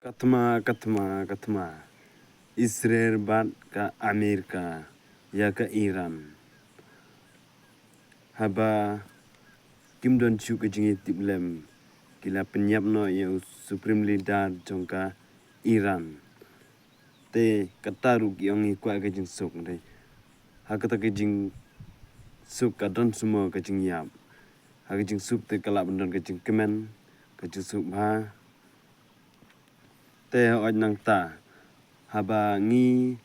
Katma. Israel bat ke Amerika ya ke Iran. Haba Kim Don Chu ke jingi tiblem kila penyap no ya supreme leader jongka Iran. Te kataru ki ongi kwa ke jing sok dai. Hakata ke jing sok ka don semua ke jing yap. Ha ke jing sup te kala bendon ke jing kemen ke jing sup ha. Te oj nang ta. Haba ngi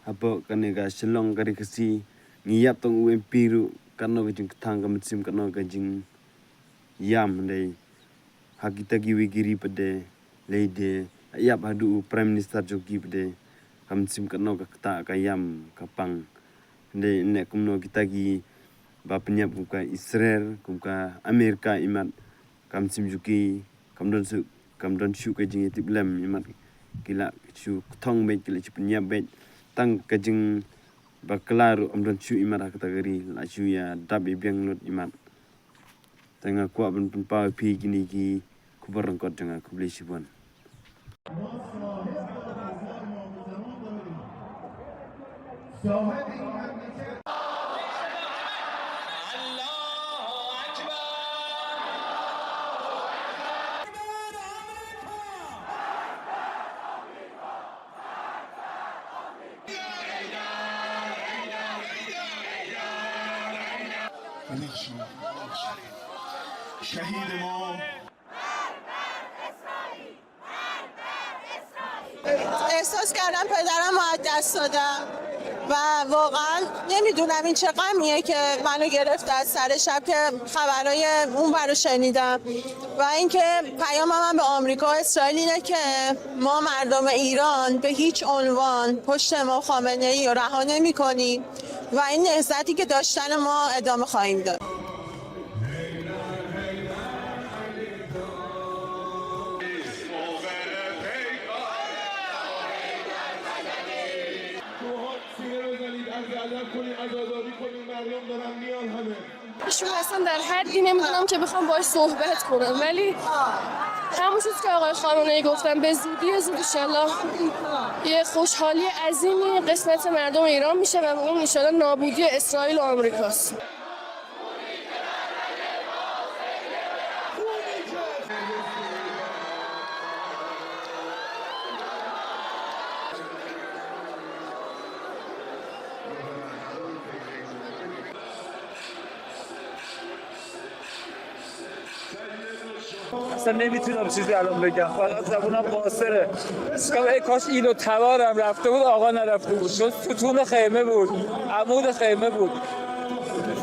haba kanega Shillong kari kasi ngiyap tong UMP ru kano ke jing ketang ke mesim kano ke jing yam dai. Hakita ki wigiri pede leide yap hadu Prime Minister jogi pede kamsim kano ke kata ke yam kapang. Dai nek kumno kita gi ba penyap ka Israel kumka Amerika imat kamsim juki kamdon shu ke jing tiblem imat kila chu thong bet kila chu penyap bet tang ke jing baklaru amdon shu imat kategori la chu ya dab biang lut imat tengah kuat ben pa pi gini ki kubarang kot tengah kubli sibon شهید ما احساس کردم پدرم رو از دست دادم و واقعا نمیدونم این چه غمیه که منو گرفت از سر شب که خبرهای اون رو شنیدم و اینکه پیام من به آمریکا و اسرائیل اینه که ما مردم ایران به هیچ عنوان پشت امام خامنه‌ای رو رها نمی‌کنیم و این نهضتی که داشتن ما ادامه خواهیم داد. ایشون اصلا در حدی نمیدونم که بخوام باهاش صحبت کنم ولی همون چیزی که آقای خامنه‌ای گفتن به زودی زود انشالله یه خوشحالی عظیمی قسمت مردم ایران میشه و اون انشالله نابودی اسرائیل و آمریکاست. اصلا نمیتونم چیزی الان بگم فقط زبونم قاصره ای کاش اینو توارم رفته بود آقا نرفته بود چون ستون خیمه بود عمود خیمه بود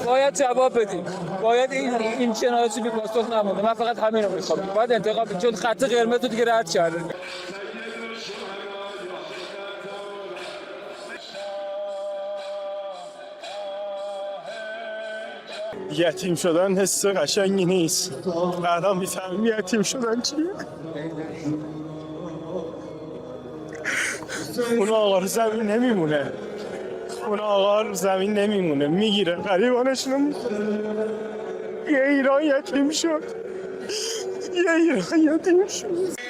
باید جواب بدیم باید این جنایتی بی پاسخ نمونده من فقط همین رو میخوام باید انتقام بدیم چون خط قرمز رو دیگه رد کرده یتیم شدن حس قشنگی نیست بعدا میفهمیم یتیم شدن چیه اون آقا رو زمین نمیمونه اون آقا رو زمین نمیمونه میگیره غریبانشون یه ایران یتیم شد یه ایران یتیم شد